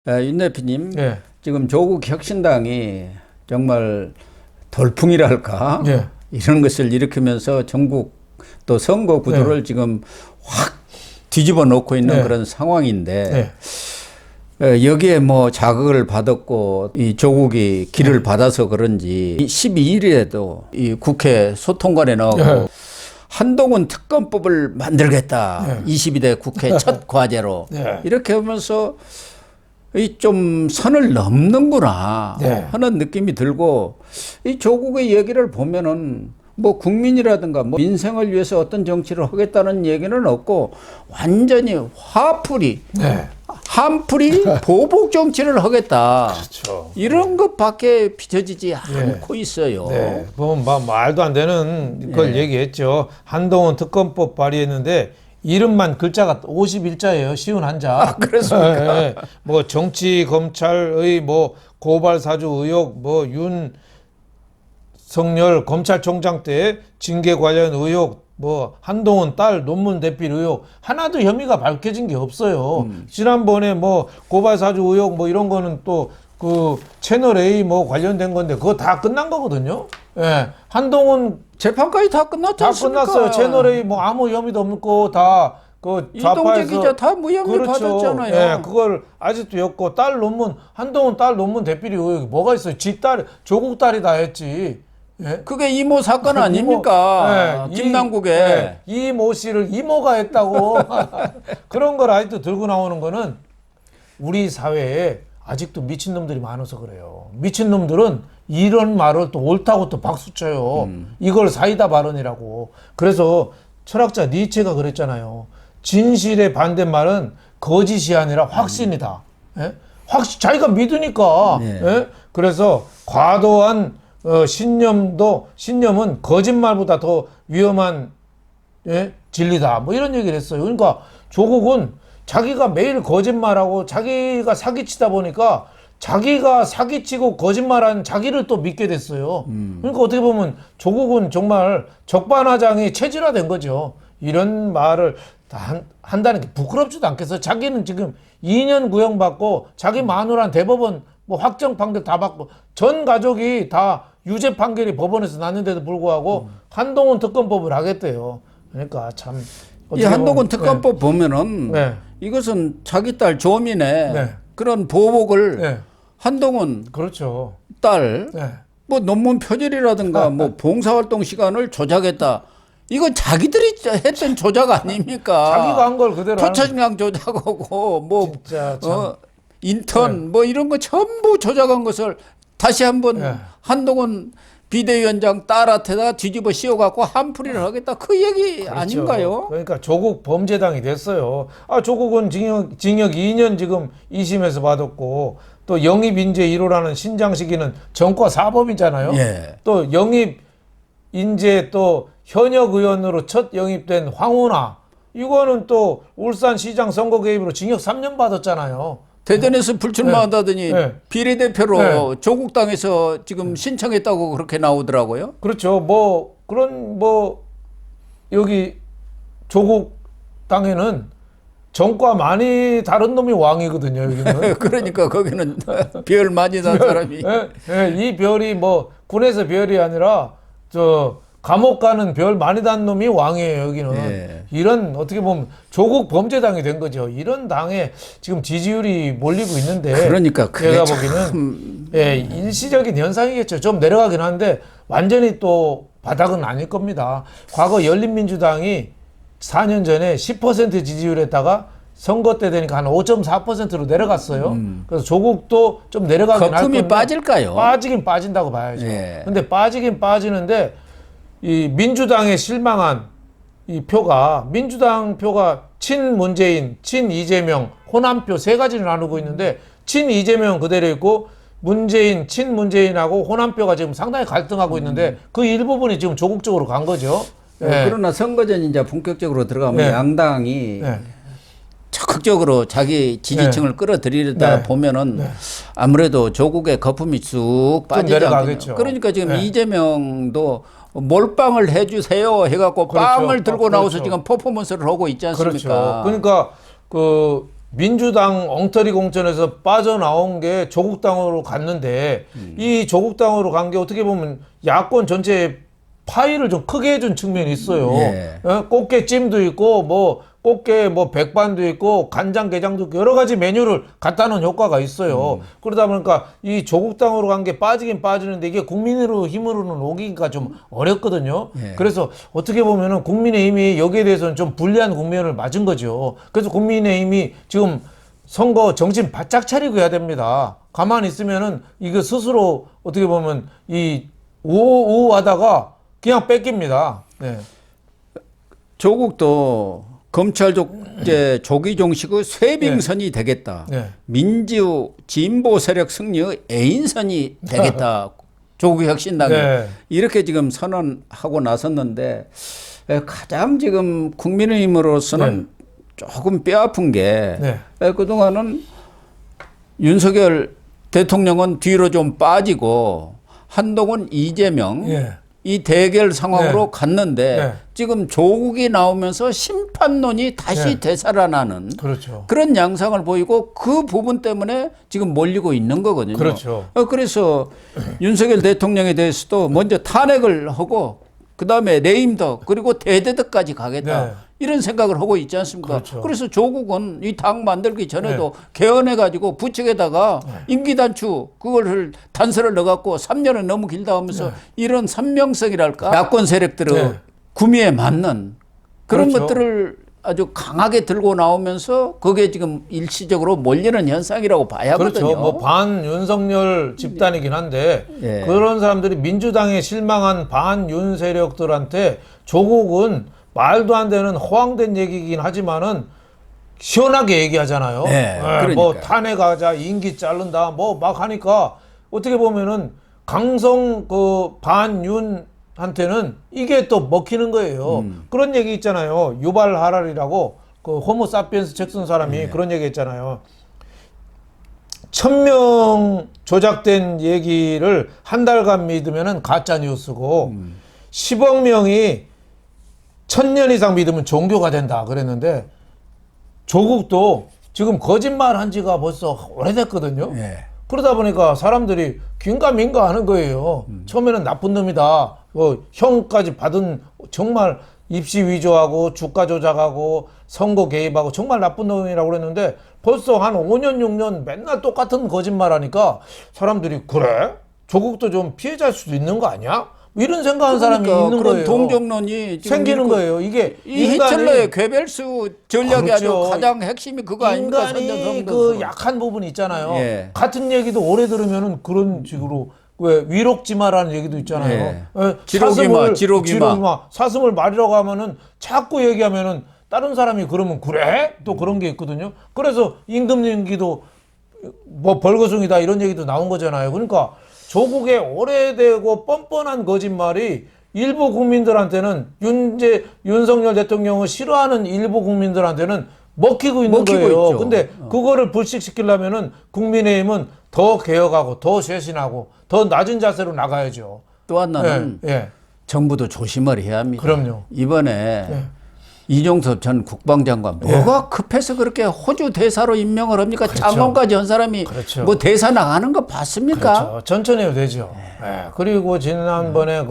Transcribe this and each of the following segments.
윤 대표님, 예. 지금 조국 혁신당이 정말 돌풍이랄까? 예. 이런 것을 일으키면서 전국 또 선거 구도를 지금 확 뒤집어 놓고 있는 그런 상황인데, 여기에 뭐 자극을 받았고, 이 조국이 길을 받아서 그런지, 12일에도 이 국회 소통관에 나오고, 한동훈 특검법을 만들겠다. 22대 국회 첫 과제로. 이렇게 하면서 이 좀 선을 넘는구나 하는 느낌이 들고, 이 조국의 얘기를 보면은 뭐 국민이라든가 뭐 민생을 위해서 어떤 정치를 하겠다는 얘기는 없고 완전히 화풀이, 한풀이 보복 정치를 하겠다. 그렇죠. 이런 것밖에 비춰지지 않고 있어요. 네. 보면 말도 안 되는 걸 얘기했죠. 한동훈 특검법 발의했는데 이름만 글자가 51자예요. 쉬운 한자. 아, 그렇습니까? 뭐 정치 검찰의 뭐 고발 사주 의혹, 뭐 윤석열 검찰총장 때 징계 관련 의혹, 뭐 한동훈 딸 논문 대필 의혹 하나도 혐의가 밝혀진 게 없어요. 지난번에 뭐 고발 사주 의혹 뭐 이런 거는 또 그 채널 A 뭐 관련된 건데 그거 다 끝난 거거든요. 예. 한동훈 재판까지 다 끝났지 다 않습니까? 끝났어요. 채널 A 뭐 아무 혐의도 없고 다 그 이동재 기자 다 무혐의 받았잖아요. 예, 그걸 아직도 엮고 딸 논문 한동훈 딸 논문 대필이 의혹이 뭐가 있어요? 지 딸 조국 딸이 다 했지. 예? 그게 이모 사건 아닙니까? 김남국에. 이모 씨를 이모가 했다고. 그런 걸 아직도 들고 나오는 거는 우리 사회에 아직도 미친놈들이 많아서 그래요. 미친놈들은 이런 말을 또 옳다고 또 박수쳐요. 이걸 사이다 발언이라고. 그래서 철학자 니체가 그랬잖아요. 진실의 반대말은 거짓이 아니라 확신이다. 예? 자기가 믿으니까. 예? 그래서 과도한 신념은 거짓말보다 더 위험한 진리다. 뭐 이런 얘기를 했어요. 그러니까 조국은 자기가 매일 거짓말하고 자기가 사기치다 보니까 자기가 사기치고 거짓말한 자기를 또 믿게 됐어요. 그러니까 어떻게 보면 조국은 정말 적반하장이 체질화된 거죠. 이런 말을 다 한다는 게 부끄럽지도 않겠어요. 자기는 지금 2년 구형받고 자기 마누라는 대법원 뭐 확정 판결 다 받고 전 가족이 다 유죄 판결이 법원에서 났는데도 불구하고 한동훈 특검법을 하겠대요. 그러니까 참 이 한동훈 특검법 보면은 이것은 자기 딸 조민의 그런 보복을 한동훈 그렇죠. 딸 뭐 논문 표절이라든가 뭐 봉사활동 시간을 조작했다. 이건 자기들이 했던 조작 아닙니까? 자기가 한 걸 그대로 표창장 조작하고 뭐 진짜 인턴 뭐 이런 거 전부 조작한 것을 다시 한번 한동훈 비대위원장 딸한테다 뒤집어 씌워갖고 한풀이를 하겠다. 그 얘기 그렇죠. 아닌가요? 그러니까 조국 범죄당이 됐어요. 조국은 징역 2년 지금 2심에서 받았고 또 영입 인재 1호라는 신장 시기는 전과 사범이잖아요. 또 영입 인재 또 현역 의원으로 첫 영입된 황운하 이거는 또 울산시장 선거 개입으로 징역 3년 받았잖아요. 대전에서 불출마한다더니 비례대표로 조국 당에서 지금 신청했다고 그렇게 나오더라고요. 그렇죠. 뭐 그런 뭐 여기 조국 당에는 전과 많이 다른 놈이 왕이거든요. 여기는. 그러니까 거기는 별 많이 난 사람이. 이 별이 뭐 군에서 별이 아니라 저 감옥 가는 별 많이 단 놈이 왕이에요. 여기는. 이런 어떻게 보면 조국 범죄당이 된 거죠. 이런 당에 지금 지지율이 몰리고 있는데 그러니까 제가 보기에는 일시적인 현상이겠죠. 좀 내려가긴 한데 완전히 또 바닥은 아닐 겁니다. 과거 열린민주당이 4년 전에 10% 지지율에다가 선거 때 되니까 한 5.4%로 내려갔어요. 그래서 조국도 좀 내려가긴 할 건데 거품이 빠질까요? 빠지긴 빠진다고 봐야죠. 근데 빠지긴 빠지는데 이 민주당에 실망한 이 표가 민주당 표가 친문재인, 친이재명, 호남표 세 가지를 나누고 있는데 친이재명 그대로 있고 문재인, 친문재인하고 호남표가 지금 상당히 갈등하고 있는데 그 일부분이 지금 조국 쪽으로 간 거죠. 그러나 선거전 이제 본격적으로 들어가면 양당이 적극적으로 자기 지지층을 끌어들이려다 보면은 아무래도 조국의 거품이 쭉 빠지지 않겠죠. 그러니까 지금 이재명도 몰빵을 해주세요 해갖고 빵을 들고 나와서 지금 퍼포먼스를 하고 있지 않습니까? 그렇죠. 그러니까 그 민주당 엉터리 공천에서 빠져나온 게 조국당으로 갔는데 이 조국당으로 간 게 어떻게 보면 야권 전체의 파이를 좀 크게 해준 측면이 있어요. 예. 꽃게찜도 있고 뭐 꽃게 뭐 백반도 있고 간장게장도 있고 여러 가지 메뉴를 갖다 놓은 효과가 있어요. 그러다 보니까 이 조국당으로 간 게 빠지긴 빠지는데 이게 국민으로 힘으로는 오기가 좀 어렵거든요. 예. 그래서 어떻게 보면은 국민의힘이 여기에 대해서는 좀 불리한 국면을 맞은 거죠. 그래서 국민의힘이 지금 선거 정신 바짝 차리고 해야 됩니다. 가만히 있으면은 이거 스스로 어떻게 보면 이 우하다가 그냥 뺏깁니다. 네. 조국도 검찰 족제 조기 종식의 쇄빙선이 되겠다. 네. 민주 진보 세력 승리의 애인선이 되겠다. 조국 혁신당이 네. 이렇게 지금 선언하고 나섰는데 가장 지금 국민의힘으로서는 조금 뼈아픈 게 그동안은 윤석열 대통령은 뒤로 좀 빠지고 한동훈 이재명 이 대결 상황으로 갔는데 지금 조국이 나오면서 심판론이 다시 되살아나는 그렇죠. 그런 양상을 보이고 그 부분 때문에 지금 몰리고 있는 거거든요. 그렇죠. 그래서 윤석열 대통령에 대해서도 먼저 탄핵을 하고 그다음에 레임덕 그리고 대대덕까지 가겠다. 이런 생각을 하고 있지 않습니까? 그렇죠. 그래서 조국은 이 당 만들기 전에도 개헌해가지고 부책에다가 임기단추 그걸 단서를 넣어갖고 3년은 너무 길다 하면서 이런 선명성이랄까 야권 세력들의 구미에 맞는 그런 그렇죠. 것들을 아주 강하게 들고 나오면서 그게 지금 일시적으로 몰리는 현상이라고 봐야 하거든요. 그렇죠. 뭐 반윤석열 집단이긴 한데 그런 사람들이 민주당에 실망한 반윤 세력들한테 조국은 말도 안 되는 허황된 얘기긴 하지만은 시원하게 얘기하잖아요. 뭐 탄핵하자, 임기 자른다, 뭐 막 하니까 어떻게 보면은 강성 그 반윤한테는 이게 또 먹히는 거예요. 그런 얘기 있잖아요. 유발 하랄이라고 그 호모사피엔스 책 쓴 사람이 그런 얘기 했잖아요. 1000명 조작된 얘기를 한 달간 믿으면은 가짜 뉴스고 10억 명이 1000년 이상 믿으면 종교가 된다 그랬는데 조국도 지금 거짓말 한 지가 벌써 오래됐거든요. 그러다 보니까 사람들이 긴가민가 하는 거예요. 처음에는 나쁜 놈이다. 형까지 받은 정말 입시 위조하고 주가 조작하고 선거 개입하고 정말 나쁜 놈이라고 그랬는데 벌써 한 5년 6년 맨날 똑같은 거짓말 하니까 사람들이 그래? 조국도 좀 피해자일 수도 있는 거 아니야? 이런 생각하는 사람이 있는 그런 거예요. 동정론이 생기는 거예요. 이게 이 히틀러의 괴벨수 전략이 그렇죠. 아주 가장 핵심이 그거 아닙니까? 인간이 그 약한 부분이 있잖아요. 같은 얘기도 오래 들으면은 그런 식으로 왜 위록지마라는 얘기도 있잖아요. 지록이마. 사슴을 말이라고 하면은 자꾸 얘기하면은 다른 사람이 그러면 그래? 또 그런 게 있거든요. 그래서 임금님기도 뭐 벌거숭이다 이런 얘기도 나온 거잖아요. 그러니까 조국의 오래되고 뻔뻔한 거짓말이 일부 국민들한테는 윤석열 대통령을 싫어하는 일부 국민들한테는 먹히고 있는 거예요. 근데 그거를 불식시키려면은 국민의힘은 더 개혁하고 더 쇄신하고 더 낮은 자세로 나가야죠. 또 하나는 정부도 조심을 해야 합니다. 그럼요. 이번에 이종섭 전 국방장관 뭐가 급해서 그렇게 호주 대사로 임명을 합니까? 장관까지 한 사람이 뭐 대사 나가는 거 봤습니까? 천천히 해도 되죠. 그리고 지난번에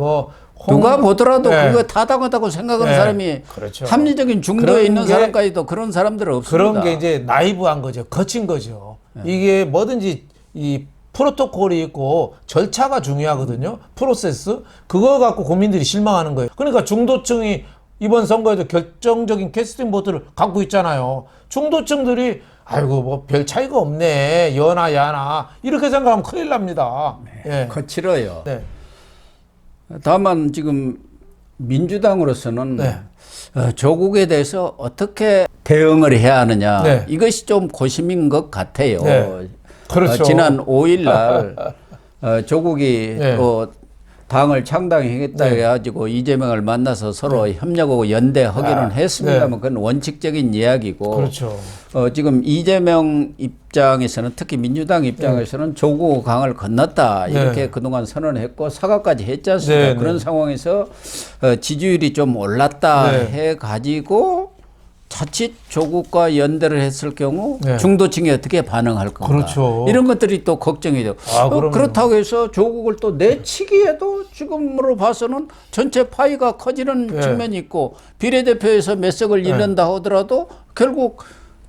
누가 보더라도 그거 타당하다고 생각하는 사람이 합리적인 중도에 있는 사람까지도 그런 사람들은 없습니다. 그런 게 이제 나이브한 거죠. 거친 거죠. 이게 뭐든지 이 프로토콜이 있고 절차가 중요하거든요. 프로세스. 그거 갖고 국민들이 실망하는 거예요. 그러니까 중도층이 이번 선거에도 결정적인 캐스팅 보트를 갖고 있잖아요. 중도층들이 아이고 뭐 별 차이가 없네. 여나 야나 이렇게 생각하면 큰일 납니다. 거칠어요. 다만 지금 민주당으로서는 조국에 대해서 어떻게 대응을 해야 하느냐 이것이 좀 고심인 것 같아요. 그렇죠. 지난 5일 날 조국이 또 당을 창당하겠다 해가지고 이재명을 만나서 서로 협력하고 연대하기는 했습니다만 그건 원칙적인 이야기고 지금 이재명 입장에서는 특히 민주당 입장에서는 조국 강을 건넜다 이렇게 그동안 선언했고 사과까지 했지 않습니까? 그런 상황에서 지지율이 좀 올랐다 해가지고 자칫 조국과 연대를 했을 경우 네. 중도층이 어떻게 반응할 건가. 그렇죠. 이런 것들이 또 걱정이 돼요. 그럼요. 그렇다고 해서 조국을 또 내치기에도 지금으로 봐서는 전체 파이가 커지는 네. 측면이 있고 비례대표에서 몇 석을 잃는다 하더라도 결국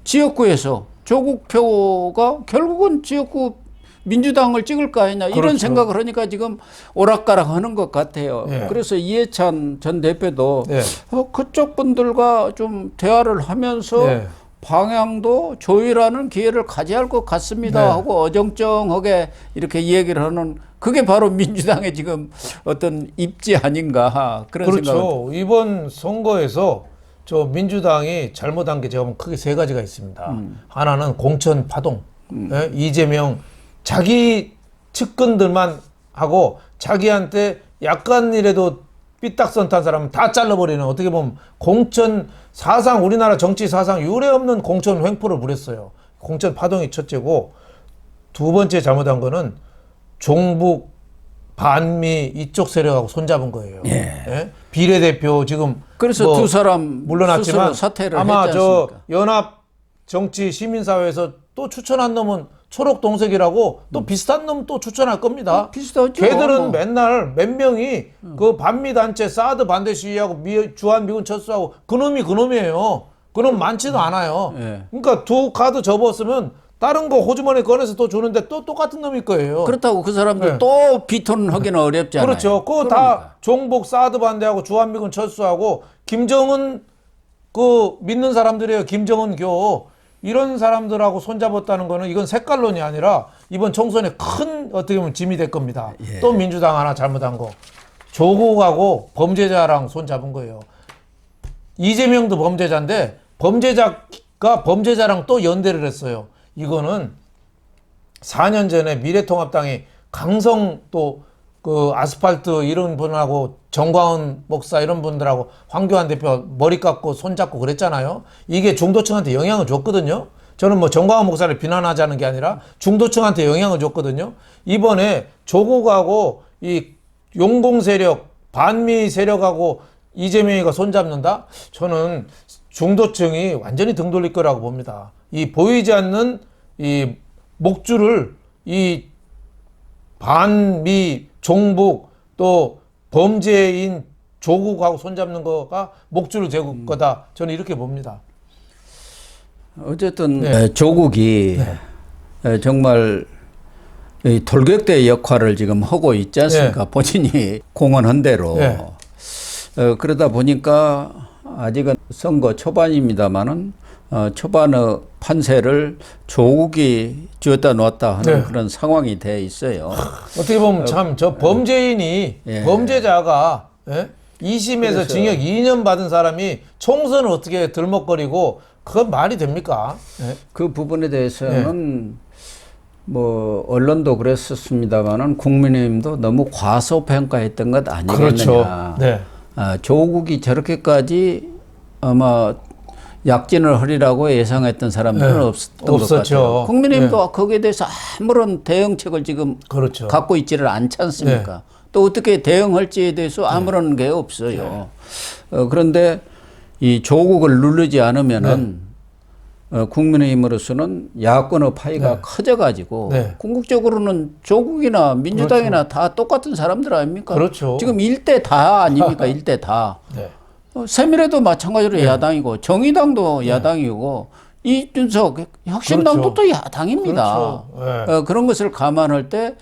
지역구에서 조국 표가 결국은 지역구 민주당을 찍을 거 아니냐 이런 그렇죠. 생각을 하니까 지금 오락가락 하는 것 같아요. 네. 그래서 이해찬 전 대표도 네. 그쪽 분들과 좀 대화를 하면서 네. 방향도 조율하는 기회를 가져야 할 것 같습니다 네. 하고 어정쩡하게 이렇게 얘기를 하는 그게 바로 민주당의 지금 어떤 입지 아닌가 그런 생각을. 그렇죠. 이번 선거에서 저 민주당이 잘못한 게 제가 보면 크게 세 가지가 있습니다. 하나는 공천 파동. 예? 이재명 자기 측근들만 하고 자기한테 약간이라도 삐딱선 탄 사람은 다 잘라버리는 어떻게 보면 공천 사상 우리나라 정치 사상 유례 없는 공천 횡포를 부렸어요. 공천 파동이 첫째고 두 번째 잘못한 거는 종북 반미 이쪽 세력하고 손잡은 거예요. 예? 비례대표 지금 그래서 뭐 두 사람 물러났지만 스스로 사퇴를 아마 했지 저 않습니까? 연합 정치 시민사회에서 또 추천한 놈은 초록 동색이라고 또 비슷한 놈 또 추천할 겁니다. 비슷하죠. 걔들은 맨날 몇 명이 그 반미 단체 사드 반대 시위하고 주한 미군 철수하고 그놈이에요. 그놈 많지도 않아요. 예. 그러니까 두 카드 접었으면 다른 거 호주머니 꺼내서 또 주는데 또 똑같은 놈일 거예요. 그렇다고 그 사람들 네. 또 비토하기는 어렵잖아요. 그렇죠. 그거 다 종북 사드 반대하고 주한미군 철수하고 김정은 그 믿는 사람들이에요. 김정은 교 이런 사람들하고 손잡았다는 거는 이건 색깔론이 아니라 이번 총선에 큰 어떻게 보면 짐이 될 겁니다. 예. 또 민주당 하나 잘못한 거 조국하고 범죄자랑 손잡은 거예요. 이재명도 범죄자인데 범죄자가 범죄자랑 또 연대를 했어요. 이거는 4년 전에 미래통합당이 강성 또 그 아스팔트 이런 분하고 정광훈 목사 이런 분들하고 황교안 대표 머리 깎고 손 잡고 그랬잖아요. 이게 중도층한테 영향을 줬거든요. 저는 뭐 정광훈 목사를 비난하자는 게 아니라 중도층한테 영향을 줬거든요. 이번에 조국하고 이 용공 세력, 반미 세력하고 이재명이가 손잡는다? 저는 중도층이 완전히 등 돌릴 거라고 봅니다. 이 보이지 않는 이 목줄을 이 반미 종북 또 범죄인 조국하고 손잡는 거가 목줄을 재고 거다. 저는 이렇게 봅니다. 어쨌든 조국이 정말 이 돌격대 역할을 지금 하고 있지 않습니까? 본인이 공언한 대로. 그러다 보니까 아직은 선거 초반입니다만은 초반의 판세를 조국이 쥐었다 놨다 하는 그런 상황이 돼 있어요. 어떻게 보면 참 저 범죄인이 범죄자가 2심에서 징역 2년 받은 사람이 총선을 어떻게 들먹거리고 그건 말이 됩니까? 그 부분에 대해서는 뭐 언론도 그랬었습니다만은 국민의힘도 너무 과소평가했던 것 아니겠느냐. 그렇죠. 조국이 저렇게까지 아마 약진을 하리라고 예상했던 사람들은 없었던 것 같아요. 국민의힘도 거기에 대해서 아무런 대응책을 지금 갖고 있지를 않지 않습니까? 또 어떻게 대응할지에 대해서 아무런 게 없어요. 그런데 이 조국을 누르지 않으면은 국민의힘으로서는 야권의 파이가 커져가지고 궁극적으로는 조국이나 민주당이나 다 똑같은 사람들 아닙니까? 지금 1대 다 아닙니까? 1대 다. 세밀해도 마찬가지로 야당이고 정의당도 야당이고 이준석 혁신당도 또 야당입니다. 그런 것을 감안할 때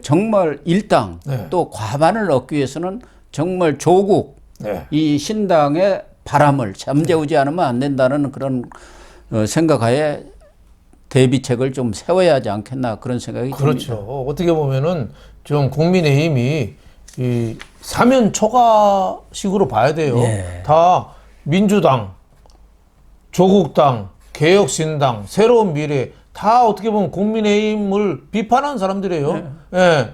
정말 일당 또 과반을 얻기 위해서는 정말 조국 이 신당의 바람을 잠재우지 않으면 안 된다는 그런 생각하에 대비책을 좀 세워야 하지 않겠나 그런 생각이 듭니다. 어떻게 보면은 좀 국민의힘이 이 사면 초과식으로 봐야 돼요. 다 민주당, 조국당, 개혁신당, 새로운 미래 다 어떻게 보면 국민의힘을 비판하는 사람들이에요.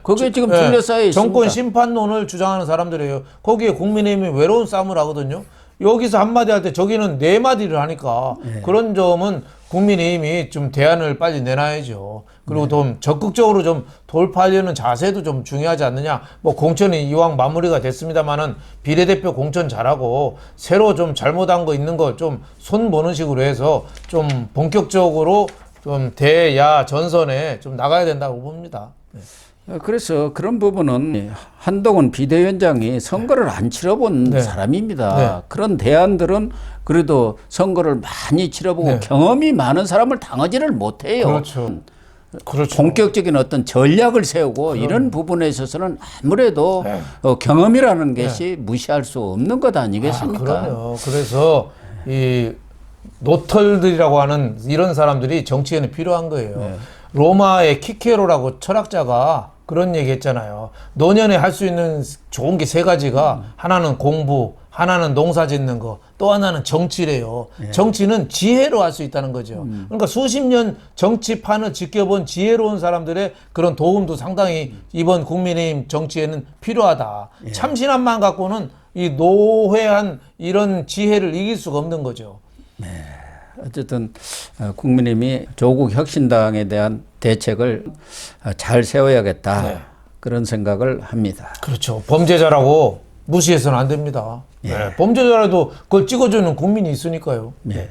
거기에 지금 둘러싸여 있습니다. 정권 심판론을 주장하는 사람들이에요. 거기에 국민의힘이 외로운 싸움을 하거든요. 여기서 한마디 할 때 저기는 네 마디를 하니까 그런 점은 국민의힘이 좀 대안을 빨리 내놔야죠. 그리고 좀 적극적으로 좀 돌파하려는 자세도 좀 중요하지 않느냐. 뭐 공천이 이왕 마무리가 됐습니다만은 비례대표 공천 잘하고 새로 좀 잘못한 거 있는 거 좀 손 보는 식으로 해서 좀 본격적으로 좀 대야 전선에 좀 나가야 된다고 봅니다. 네. 그래서 그런 부분은 한동훈 비대위원장이 선거를 안 치러본 네. 사람입니다. 네. 그런 대안들은 그래도 선거를 많이 치러보고 네. 경험이 많은 사람을 당하지를 못해요. 그렇죠. 그렇죠. 본격적인 어떤 전략을 세우고 이런 부분에 있어서는 아무래도 네. 경험이라는 것이 무시할 수 없는 것 아니겠습니까? 그럼요. 그래서 이 노털들이라고 하는 이런 사람들이 정치에는 필요한 거예요. 로마의 키케로라고 철학자가 그런 얘기 했잖아요. 노년에 할 수 있는 좋은 게 세 가지가 하나는 공부, 하나는 농사 짓는 거, 또 하나는 정치래요. 정치는 지혜로 할 수 있다는 거죠. 그러니까 수십 년 정치판을 지켜본 지혜로운 사람들의 그런 도움도 상당히 이번 국민의힘 정치에는 필요하다. 참신함만 갖고는 이 노회한 이런 지혜를 이길 수가 없는 거죠. 어쨌든 국민의힘이 조국 혁신당에 대한 대책을 잘 세워야겠다. 네. 그런 생각을 합니다. 그렇죠. 범죄자라고 무시해서는 안 됩니다. 네. 범죄자라도 그걸 찍어주는 국민이 있으니까요. 네.